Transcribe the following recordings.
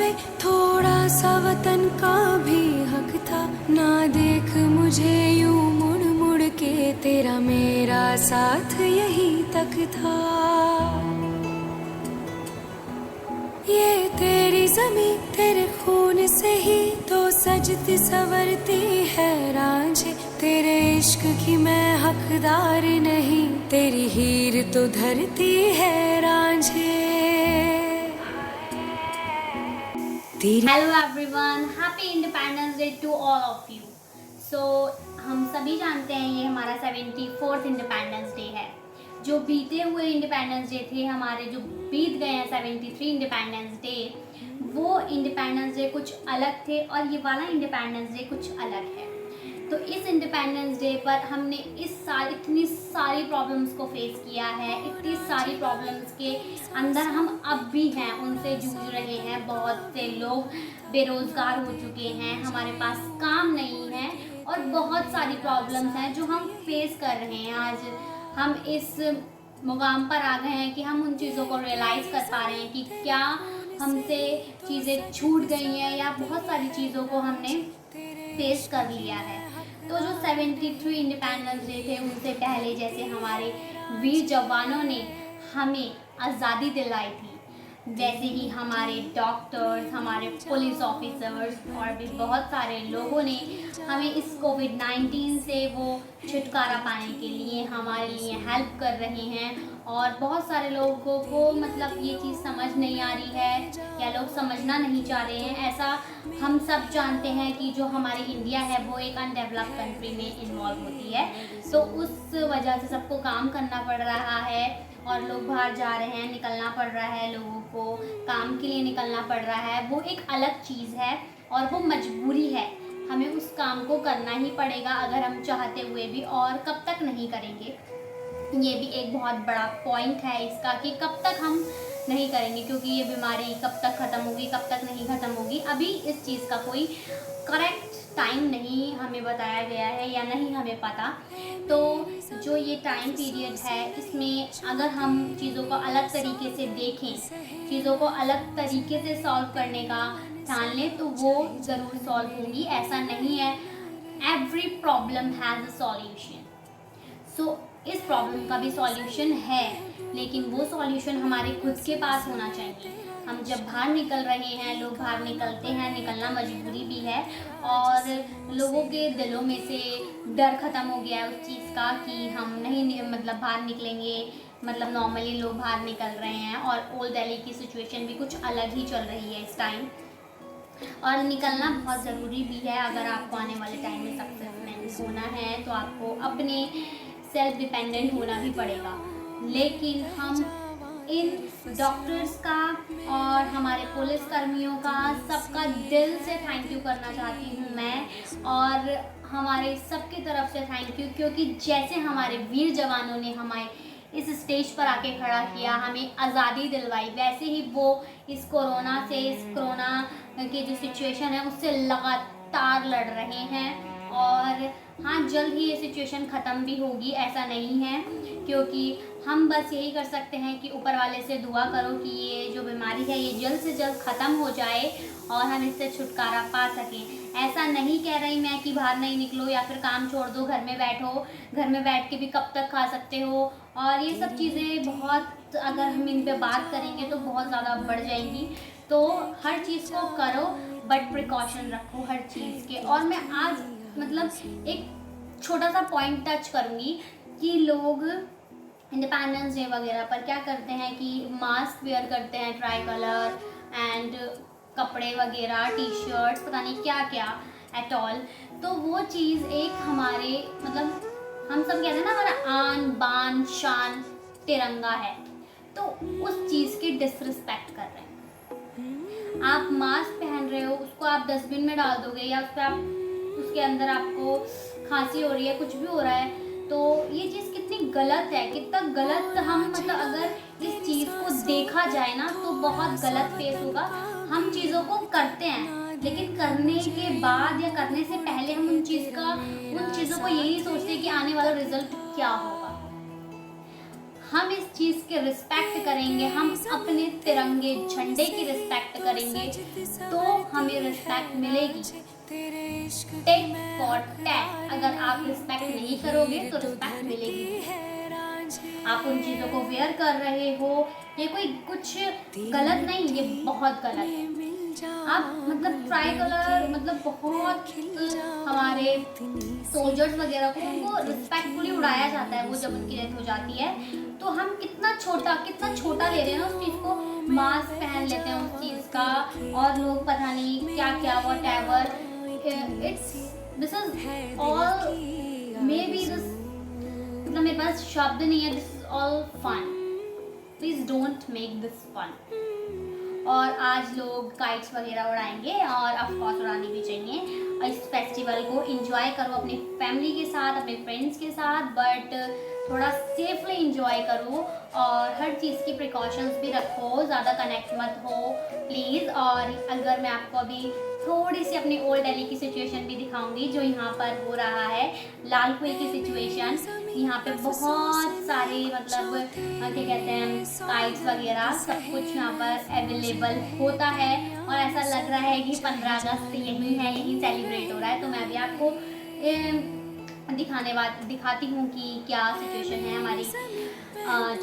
पे थोड़ा सा वतन का भी हक था। ना देख मुझे यूं मुड़ मुड़ के, तेरा मेरा साथ यही तक था। ये तेरी ज़मीं तेरे खून से ही तो सजती संवरती है रांझे। तेरे इश्क की मैं हकदार नहीं, तेरी हीर तो धरती है रांझे। Hello everyone, happy independence day to all of you. So हम सभी जानते हैं ये हमारा 74th इंडिपेंडेंस डे है। जो बीते हुए इंडिपेंडेंस डे थे हमारे, जो बीत गए हैं 73 इंडिपेंडेंस डे, वो इंडिपेंडेंस डे कुछ अलग थे और ये वाला इंडिपेंडेंस डे कुछ अलग है। तो इस इंडिपेंडेंस डे पर हमने इस साल इतनी सारी प्रॉब्लम्स को फेस किया है, इतनी सारी प्रॉब्लम्स के अंदर हम अब भी हैं, उनसे जूझ रहे हैं। बहुत से लोग बेरोज़गार हो चुके हैं, हमारे पास काम नहीं है और बहुत सारी प्रॉब्लम्स हैं जो हम फेस कर रहे हैं। आज हम इस मुकाम पर आ गए हैं कि हम उन चीज़ों को रियलाइज़ कर पा रहे हैं कि क्या हमसे चीज़ें छूट गई हैं या बहुत सारी चीज़ों को हमने फेस कर लिया है। तो जो 73 इंडिपेंडेंस डे थे, उनसे पहले जैसे हमारे वीर जवानों ने हमें आज़ादी दिलाई थी, वैसे ही हमारे डॉक्टर्स, हमारे पुलिस ऑफिसर्स और भी बहुत सारे लोगों ने हमें इस कोविड-19 से वो छुटकारा पाने के लिए हमारे लिए हेल्प कर रहे हैं। और बहुत सारे लोगों को मतलब ये चीज़ समझ नहीं आ रही है या लोग समझना नहीं चाह रहे हैं। ऐसा हम सब जानते हैं कि जो हमारी इंडिया है वो एक अनडेवलप्ड कंट्री में इन्वॉल्व होती है, तो उस वजह से सबको काम करना पड़ रहा है और लोग बाहर जा रहे हैं, निकलना पड़ रहा है, लोगों को काम के लिए निकलना पड़ रहा है। वो एक अलग चीज़ है और वो मजबूरी है, हमें उस काम को करना ही पड़ेगा अगर हम चाहते हुए भी, और कब तक नहीं करेंगे। ये भी एक बहुत बड़ा पॉइंट है इसका कि कब तक हम नहीं करेंगे, क्योंकि ये बीमारी कब तक ख़त्म होगी, कब तक नहीं ख़त्म होगी, अभी इस चीज़ का कोई करेक्ट टाइम नहीं हमें बताया गया है या नहीं हमें पता। तो जो ये टाइम पीरियड है, इसमें अगर हम चीज़ों को अलग तरीके से देखें, चीज़ों को अलग तरीके से सॉल्व करने का ठान लें, तो वो ज़रूर सॉल्व होगी। ऐसा नहीं है, every problem has a solution. So इस प्रॉब्लम का भी सॉल्यूशन है, लेकिन वो सॉल्यूशन हमारे खुद के पास होना चाहिए। हम जब बाहर निकल रहे हैं, लोग बाहर निकलते हैं, निकलना मजबूरी भी है, और लोगों के दिलों में से डर ख़त्म हो गया है उस चीज़ का कि हम नहीं मतलब बाहर निकलेंगे। मतलब नॉर्मली लोग बाहर निकल रहे हैं और ओल्ड दिल्ली की सिचुएशन भी कुछ अलग ही चल रही है इस टाइम, और निकलना बहुत ज़रूरी भी है। अगर आपको आने वाले टाइम में सक्सेसफुल होना है तो आपको अपने सेल्फ डिपेंडेंट होना भी पड़ेगा। लेकिन हम इन डॉक्टर्स का और हमारे पुलिस कर्मियों का, सबका दिल से थैंक यू करना चाहती हूँ मैं, और हमारे सबकी तरफ से थैंक यू, क्योंकि जैसे हमारे वीर जवानों ने हमारे इस स्टेज पर आके खड़ा किया, हमें आज़ादी दिलवाई, वैसे ही वो इस कोरोना से, इस कोरोना की जो सिचुएशन है उससे लगातार लड़ रहे हैं। और हाँ, जल्द ही ये सिचुएशन ख़त्म भी होगी, ऐसा नहीं है, क्योंकि हम बस यही कर सकते हैं कि ऊपर वाले से दुआ करो कि ये जो बीमारी है ये जल्द से जल्द ख़त्म हो जाए और हम इससे छुटकारा पा सकें। ऐसा नहीं कह रही मैं कि बाहर नहीं निकलो या फिर काम छोड़ दो, घर में बैठो, घर में बैठ के भी कब तक खा सकते हो, और ये सब चीज़ें बहुत, अगर हम इन पे बात करेंगे तो बहुत ज़्यादा बढ़ जाएंगी। तो हर चीज़ को करो बट प्रिकॉशन रखो हर चीज़ के। और मैं आज मतलब एक छोटा सा पॉइंट टच करूँगी कि लोग इंडिपेंडेंस डे वगैरह पर क्या करते हैं कि मास्क वेयर करते हैं, ट्राई कलर एंड कपड़े वगैरह, टी शर्ट्स, पता नहीं क्या क्या एट ऑल। तो वो चीज़ एक हमारे मतलब हम सब कहते हैं ना, हमारा आन बान शान तिरंगा है, तो उस चीज़ की डिसरिस्पेक्ट कर रहे हैं। आप मास्क पहन रहे हो, उसको आप डस्टबिन में डाल दोगे, या उस पर आप उसके अंदर आपको खांसी हो रही है, कुछ भी हो रहा है, तो ये चीज़ कितनी गलत है, कितना गलत हम मतलब अगर इस चीज़ को देखा जाए ना तो बहुत गलत फेस होगा। हम चीज़ों को करते हैं, लेकिन करने के बाद या करने से पहले हम उन चीज़ों को यही सोचते हैं कि आने वाला रिजल्ट क्या होगा। हम इस चीज़ के रिस्पेक्ट करेंगे, हम अपने तिरंगे झंडे की रिस्पेक्ट करेंगे तो हमें रिस्पेक्ट मिलेगी। टेक फॉर टैट, अगर आप रिस्पेक्ट नहीं करोगे तो रिस्पेक्ट मिलेगी। आप उन चीज़ों को वेयर कर रहे हो, ये कोई कुछ गलत नहीं, ये बहुत गलत है। आप मतलब ट्राई कलर मतलब बहुत हमारे सोल्जर्स वगैरह को उनको रिस्पेक्टफुली उड़ाया जाता है, वो जब उनकी डेथ हो जाती है तो हम कितना छोटा ले रहे हैं उस चीज़ को, मास्क पहन लेते हैं उस चीज़ का, और लोग पता नहीं क्या क्या whatever, it's this is all maybe this, मतलब मेरे पास शब्द नहीं है, this is all fun, please don't make this fun. और आज लोग काइट्स वगैरह उड़ाएंगे और ऑफ कोर्स उड़ानी भी चाहिए। इस फेस्टिवल को एंजॉय करो अपनी फैमिली के साथ, अपने फ्रेंड्स के साथ, बट थोड़ा सेफली एंजॉय करो और हर चीज़ की प्रिकॉशंस भी रखो, ज़्यादा कनेक्ट मत हो प्लीज़। और अगर मैं आपको अभी थोड़ी सी अपनी ओल्ड दिल्ली की सिचुएशन भी दिखाऊंगी जो यहाँ पर हो रहा है, लाल कुएं की सिचुएशन। यहाँ पे बहुत सारे मतलब क्या कहते हैं काइट्स वगैरह सब कुछ यहाँ पर अवेलेबल होता है और ऐसा लग रहा है कि 15 अगस्त यही है, यही सेलिब्रेट हो रहा है। तो मैं भी आपको दिखाती हूँ कि क्या सिचुएशन है हमारी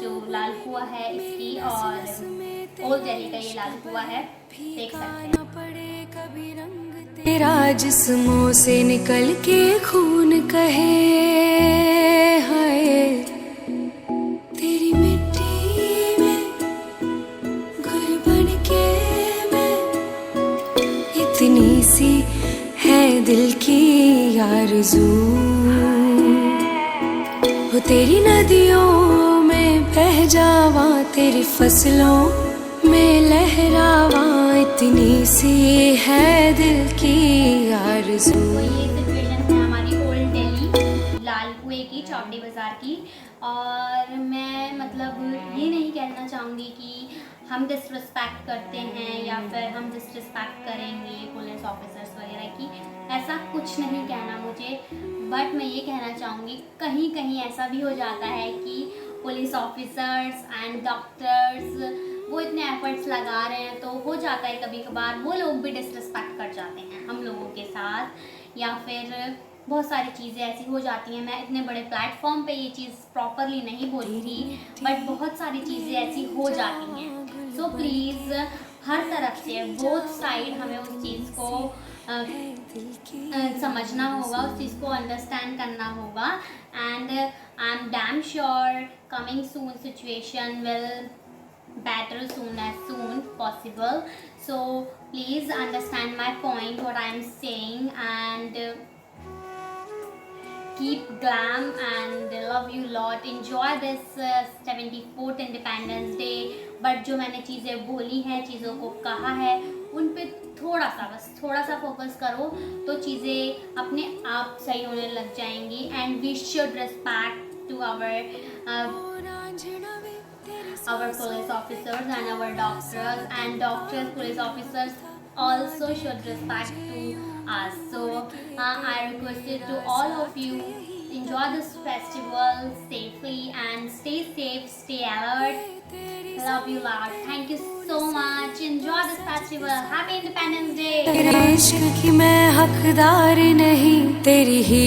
जो लाल कुआं है इसकी, और ओल्ड दिल्ली का ये लाल कुआं है, देख सकते हैं। तेरा जिस्मों से निकल के खून कहे हाय, तेरी मिट्टी में गुल बन के मैं, इतनी सी है दिल की आरज़ू, वो तेरी नदियों में बह जावा, तेरी फसलों में लहरावा, इतनी सी है दिल की आरज़ू। तो ये सिचुएशन है हमारी ओल्ड दिल्ली लाल कुएं की, चौबड़ी बाज़ार की। और मैं मतलब ये नहीं कहना चाहूँगी कि हम डिसरिस्पेक्ट करते हैं या फिर हम डिसरिस्पेक्ट करेंगे पुलिस ऑफिसर्स वगैरह की, ऐसा कुछ नहीं कहना मुझे। बट मैं ये कहना चाहूँगी कहीं कहीं ऐसा भी हो जाता है कि पुलिस ऑफिसर्स एंड डॉक्टर्स वो इतने एफर्ट्स लगा रहे हैं, तो हो जाता है कभी कभार वो लोग भी डिसरिस्पेक्ट कर जाते हैं हम लोगों के साथ, या फिर बहुत सारी चीज़ें ऐसी हो जाती हैं। मैं इतने बड़े प्लेटफॉर्म पे ये चीज़ प्रॉपरली नहीं बोली थी, बट बहुत सारी चीज़ें ऐसी हो जाती हैं। सो प्लीज़ हर तरफ से बोथ साइड हमें उस चीज़ को समझना होगा, उस चीज़ को अंडरस्टैंड करना होगा। And I am damn sure coming soon situation will better soon possible, so please understand my point what I am saying, and keep glam and love you lot, enjoy this 74th Independence Day। But जो मैंने चीज़ें बोली हैं, चीज़ों को कहा है, उन पे बस थोड़ा सा फोकस करो तो चीज़ें अपने आप सही होने लग जाएंगी। And we should respect to our police officers and our doctors, and police officers also should respect to us. So I requested to all of you, enjoy this festival safely and stay safe, stay alert. Love you lot. Thank you so much. Enjoy this festival. Happy Independence Day. तेरे इश्क की मैं हकदार नहीं, तेरी ही